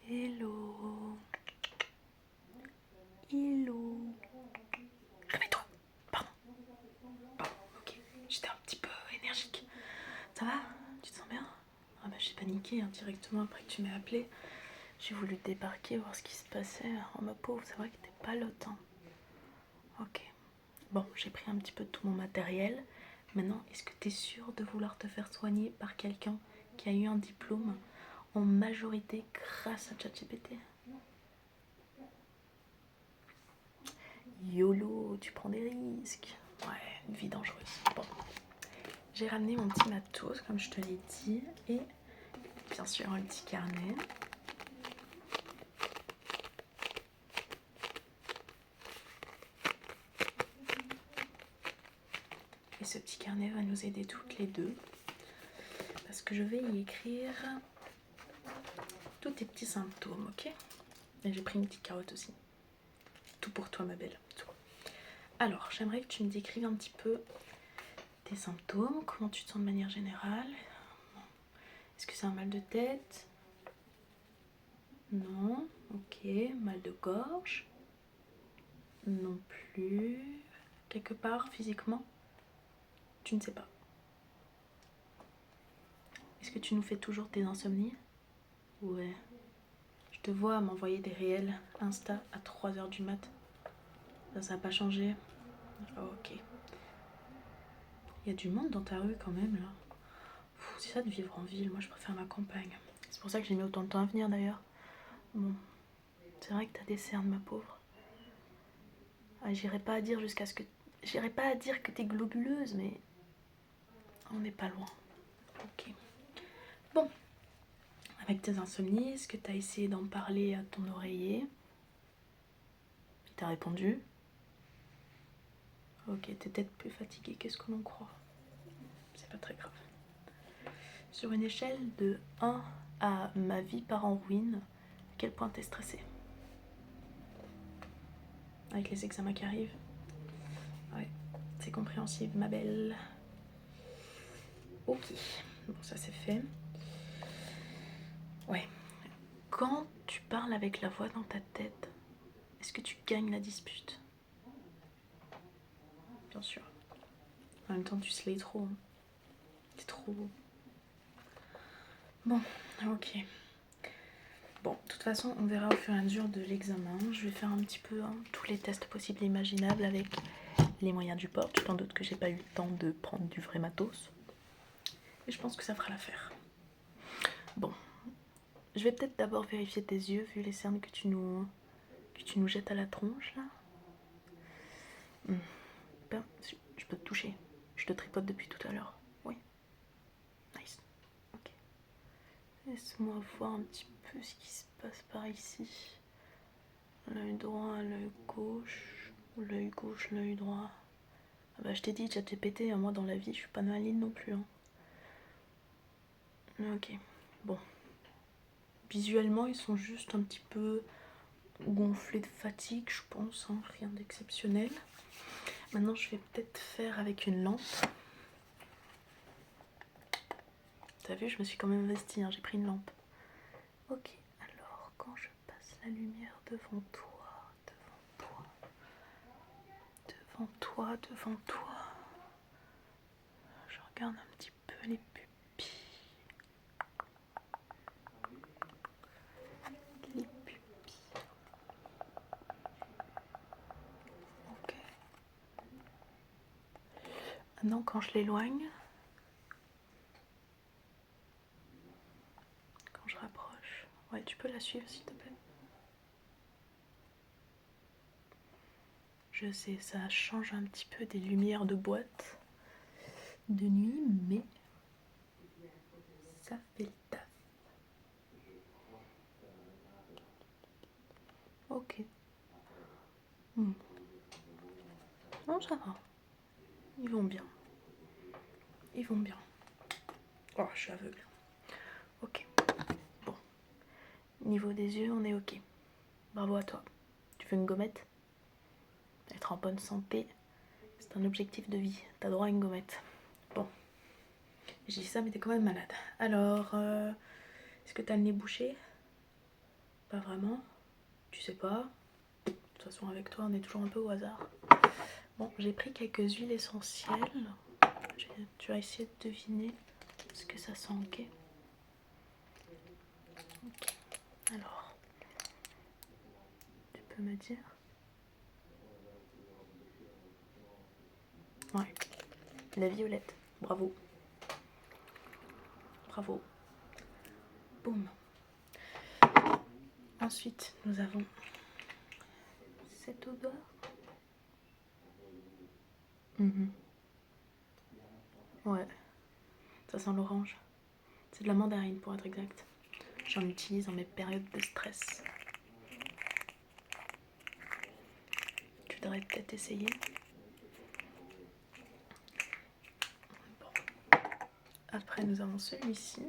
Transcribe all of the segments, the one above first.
Hello. Hello. Réveille-toi. Pardon. Ok. J'étais un petit peu énergique. Ça va? Tu te sens bien? Ah bah j'ai paniqué directement après que tu m'aies appelé. J'ai voulu débarquer, voir ce qui se passait. Oh ma pauvre, c'est vrai que t'es pas l'autre. Ok. Bon, j'ai pris un petit peu de tout mon matériel. Maintenant, est-ce que t'es sûre de vouloir te faire soigner par quelqu'un qui a eu un diplôme en majorité grâce à ChatGPT? YOLO, tu prends des risques. Ouais, une vie dangereuse. Bon, j'ai ramené mon petit matos, comme je te l'ai dit, et bien sûr un petit carnet. Et ce petit carnet va nous aider toutes les deux, parce que je vais y écrire tous tes petits symptômes, ok? Et j'ai pris une petite carotte aussi. Tout pour toi, ma belle. Tout. Alors, j'aimerais que tu me décrives un petit peu tes symptômes, comment tu te sens de manière générale. Est-ce que c'est un mal de tête? Non. Ok. Mal de gorge? Non plus. Quelque part physiquement? Tu ne sais pas. Est-ce que tu nous fais toujours tes insomnies? Ouais. Je te vois m'envoyer des réels Insta à 3h du mat. Ça n'a pas changé? Ok. Il y a du monde dans ta rue quand même là. C'est ça de vivre en ville, moi je préfère ma campagne. C'est pour ça que j'ai mis autant de temps à venir d'ailleurs. Bon, c'est vrai que t'as des cernes ma pauvre. Ah, j'irai pas à dire que t'es globuleuse, mais on n'est pas loin. Ok. Bon, avec tes insomnies, est-ce que t'as essayé d'en parler à ton oreiller? Il t'a répondu? Ok, t'es peut-être plus fatiguée qu'est-ce que l'on croit. C'est pas très grave. Sur une échelle de 1 à ma vie part en ruine, à quel point t'es stressée? Avec les examens qui arrivent? Ouais, c'est compréhensible, ma belle. Ok, bon ça c'est fait. Ouais, quand tu parles avec la voix dans ta tête, est-ce que tu gagnes la dispute? Bien sûr. En même temps, tu slays trop. C'est trop beau. Bon, ok. Bon, de toute façon, on verra au fur et à mesure de l'examen. Je vais faire un petit peu tous les tests possibles et imaginables avec les moyens du port. Tu t'en doutes que j'ai pas eu le temps de prendre du vrai matos. Et je pense que ça fera l'affaire. Bon, je vais peut-être d'abord vérifier tes yeux, vu les cernes que tu nous jettes à la tronche, là. Ben, je peux te toucher. Je te tripote depuis tout à l'heure. Oui. Nice. Ok. Laisse-moi voir un petit peu ce qui se passe par ici. L'œil droit, l'œil gauche. Ou l'œil gauche, l'œil droit. Ah bah je t'ai dit, ChatGPT, moi dans la vie, je suis pas maligne non plus. Ok. Bon. Visuellement, ils sont juste un petit peu gonflés de fatigue, je pense. Rien d'exceptionnel. Maintenant, je vais peut-être faire avec une lampe. T'as vu, je me suis quand même investie, j'ai pris une lampe. Ok, alors quand je passe la lumière devant toi, devant toi, je regarde un petit peu les pupilles. Les pupilles. Ok. Maintenant, quand je l'éloigne, quand je rapproche, ouais, tu peux la suivre s'il te plaît. Je sais, ça change un petit peu des lumières de boîte de nuit, mais ça fait le taf. Ok. Non, ça va. Ils vont bien. Ils vont bien. Oh, je suis aveugle. Ok. Bon. Niveau des yeux, on est ok. Bravo à toi. Tu veux une gommette? Être en bonne santé, c'est un objectif de vie. T'as droit à une gommette. Bon. J'ai dit ça, mais t'es quand même malade. Alors, est-ce que t'as le nez bouché? Pas vraiment. Tu sais pas. De toute façon, avec toi, on est toujours un peu au hasard. Bon, j'ai pris quelques huiles essentielles. Tu vas essayer de deviner ce que ça sent, ok? Ok. Alors, tu peux me dire? Ouais. La violette. Bravo. Bravo. Boum. Ensuite, nous avons cette odeur. Ouais, ça sent l'orange. C'est de la mandarine pour être exact. J'en utilise dans mes périodes de stress. Tu devrais peut-être essayer. Bon. Après, nous avons celui-ci.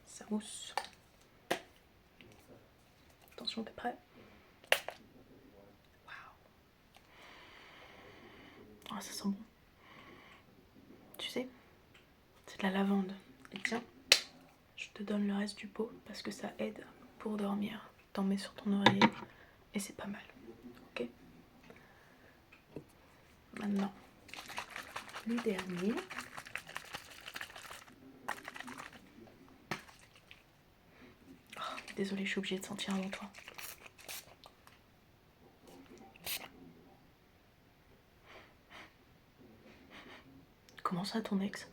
Ça mousse. Attention, t'es prêt? Waouh. Oh, ça sent bon. Tu sais, c'est de la lavande. Et tiens, je te donne le reste du pot parce que ça aide pour dormir. T'en mets sur ton oreiller et c'est pas mal. Ok? Maintenant, le dernier. Oh, désolée, je suis obligée de sentir avant toi. Comment ça, ton ex?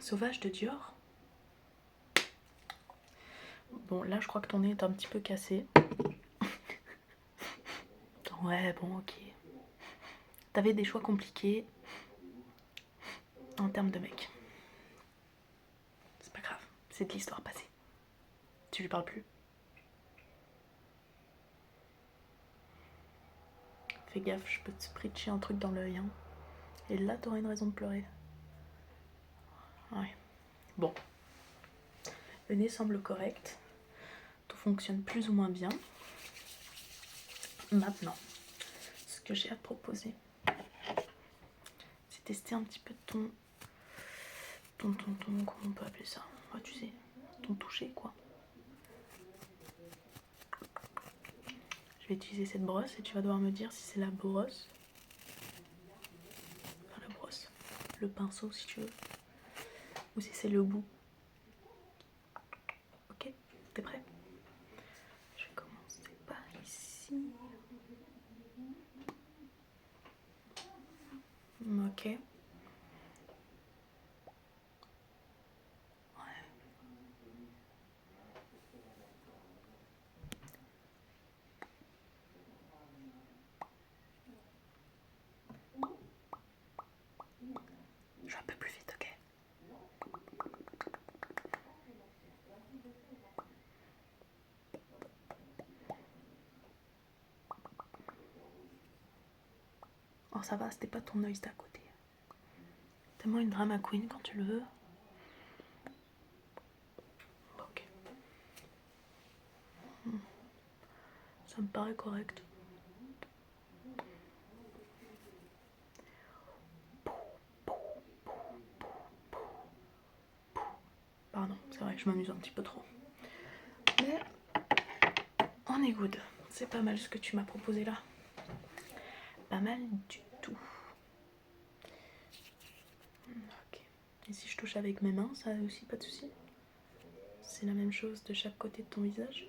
Sauvage de Dior? Bon, là, je crois que ton nez est un petit peu cassé. Ouais, bon, ok. T'avais des choix compliqués en termes de mec. C'est pas grave, c'est de l'histoire passée. Tu lui parles plus? Fais gaffe, je peux te spritcher un truc dans l'œil, hein. Et là, t'auras une raison de pleurer. Ouais. Bon. Le nez semble correct. Tout fonctionne plus ou moins bien. Maintenant, ce que j'ai à te proposer, c'est tester un petit peu ton, comment on peut appeler ça? Ouais, tu sais, ton toucher, quoi. Je vais utiliser cette brosse et tu vas devoir me dire si c'est la brosse. Enfin, la brosse. Le pinceau, si tu veux. Ou si c'est le bout. Ok? T'es prêt? Je vais commencer par ici. Ok. Je vais un peu plus vite, ok? Oh, ça va, c'était pas ton œil, c'était à côté. T'es moi une drama queen quand tu le veux. Ok. Ça me paraît correct. Pardon, c'est vrai que je m'amuse un petit peu trop. Mais on est good. C'est pas mal ce que tu m'as proposé là. Pas mal du tout. Ok. Et si je touche avec mes mains, ça aussi pas de souci? C'est la même chose de chaque côté de ton visage?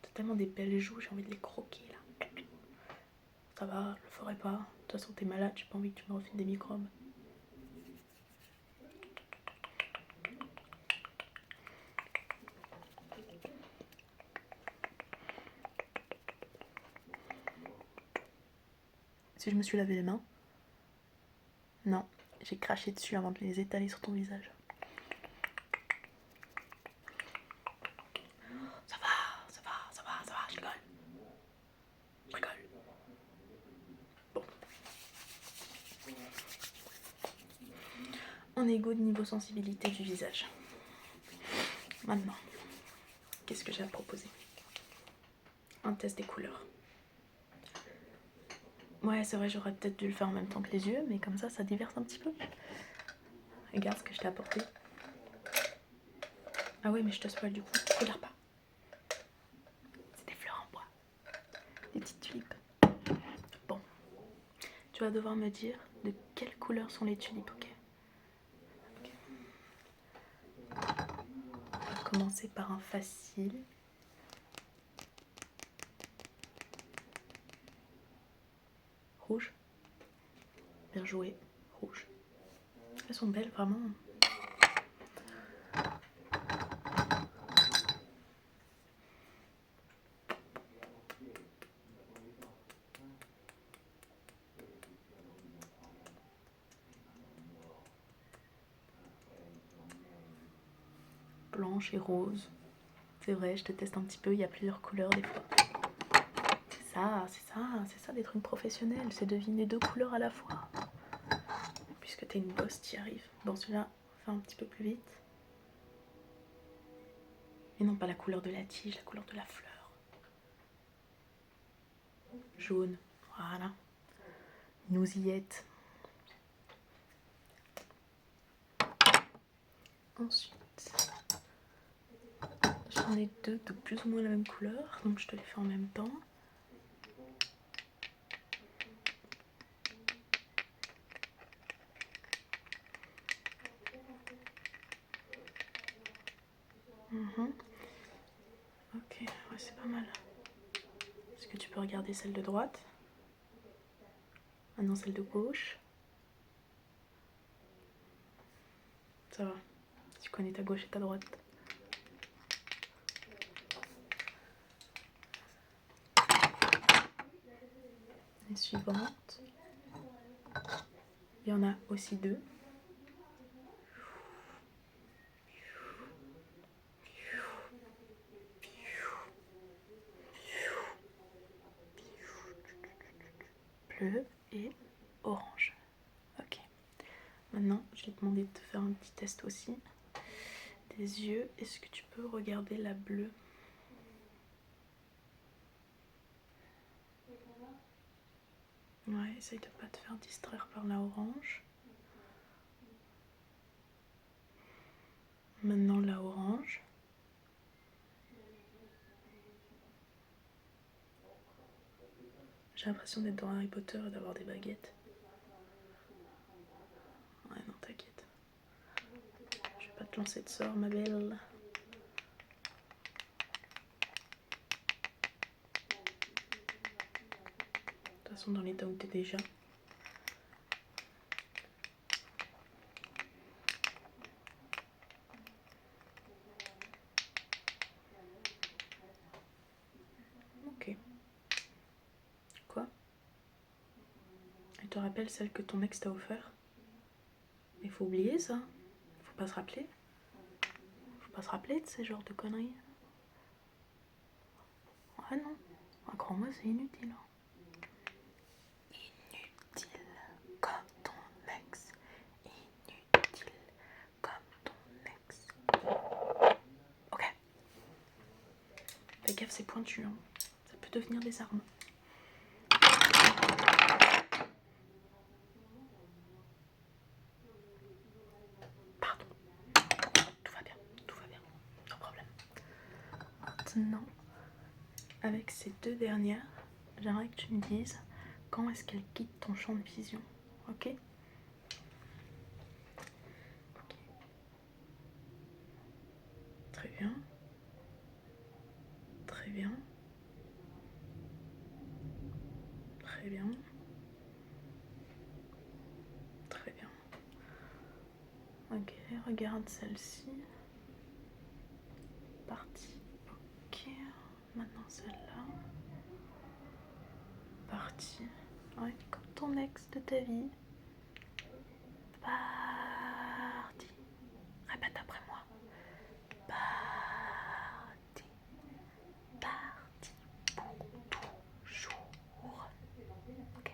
T'as tellement des belles joues, j'ai envie de les croquer là. Ça va, je le ferai pas. De toute façon, t'es malade, j'ai pas envie que tu me refiles des microbes. Si je me suis lavé les mains? Non, j'ai craché dessus avant de les étaler sur ton visage. Ça va, je rigole. Je rigole. Bon. On est good niveau sensibilité du visage. Maintenant, qu'est-ce que j'ai à te proposer? un test des couleurs. Ouais, c'est vrai, j'aurais peut-être dû le faire en même temps que les yeux, mais comme ça diverse un petit peu. Regarde ce que je t'ai apporté. Ah oui, mais je te spoil du coup. Regarde pas. C'est des fleurs en bois. Des petites tulipes. Bon. Tu vas devoir me dire de quelle couleur sont les tulipes, ok? On va commencer par un facile. Rouge. Bien joué. Rouge. Elles sont belles, vraiment. Blanche et rose. C'est vrai, je te teste un petit peu, il y a plusieurs couleurs des fois. C'est ça d'être une professionnelle, c'est deviner 2 couleurs à la fois. Puisque t'es une bosse, t'y arrives. Bon, celui-là, on va faire un petit peu plus vite. Et non pas la couleur de la tige, la couleur de la fleur. Jaune, voilà. Noisillette. Ensuite, j'en ai 2 de plus ou moins la même couleur, donc je te les fais en même temps. Ok, ouais, c'est pas mal. Est-ce que tu peux regarder celle de droite? Maintenant celle de gauche. Ça va, tu connais ta gauche et ta droite. Les suivantes. Il y en a aussi 2. Bleu et orange. Ok. Maintenant, je vais te demander de te faire un petit test aussi. Des yeux, est-ce que tu peux regarder la bleue? Ouais, essaye de pas te faire distraire par la orange. Maintenant la orange. J'ai l'impression d'être dans Harry Potter et d'avoir des baguettes. Ouais, non, t'inquiète. Je vais pas te lancer de sort, ma belle. De toute façon, dans l'état où t'es déjà. Ok. Quoi? Elle te rappelle celle que ton ex t'a offert? Il faut oublier ça. Faut pas se rappeler. Faut pas se rappeler de ces genres de conneries. Ah non. Ah, crois-moi, c'est inutile. Inutile comme ton ex. Inutile comme ton ex. Ok. Fais gaffe, c'est pointu. Hein. Ça peut devenir des armes. Pardon. Tout va bien. Tout va bien. Sans problème. Maintenant, avec ces 2 dernières, j'aimerais que tu me dises quand est-ce qu'elles quittent ton champ de vision. Ok? Ok. Très bien. Très bien. Très bien. Très bien. Ok, regarde celle-ci. Partie. Ok. Maintenant celle-là. Partie. Ouais, comme ton ex de ta vie. Parti. Répète après moi. Parti. Parti pour toujours. Ok.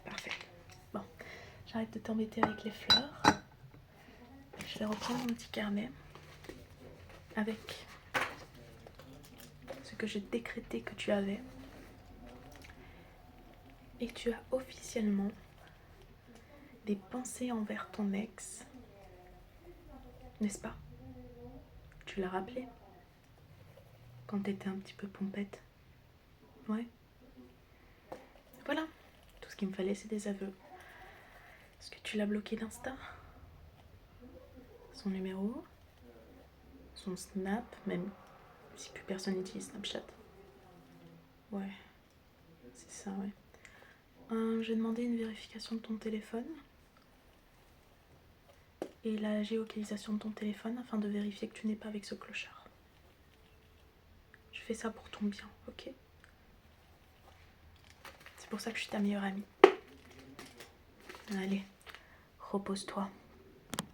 Parfait. Bon, j'arrête de t'embêter avec les fleurs. Je vais reprendre mon petit carnet avec ce ce que j'ai décrété que tu avais. Et tu as officiellement des pensées envers ton ex, n'est-ce pas? Tu l'as rappelé quand t'étais un petit peu pompette. Ouais. Voilà. Tout ce qu'il me fallait, c'est des aveux. Est-ce que tu l'as bloqué d'Insta? Son numéro? Son Snap? Même si plus personne n'utilise Snapchat. Ouais. C'est ça, ouais. J'ai demandé une vérification de ton téléphone et la géolocalisation de ton téléphone afin de vérifier que tu n'es pas avec ce clochard. Je fais ça pour ton bien, ok? C'est pour ça que je suis ta meilleure amie. Allez, repose-toi.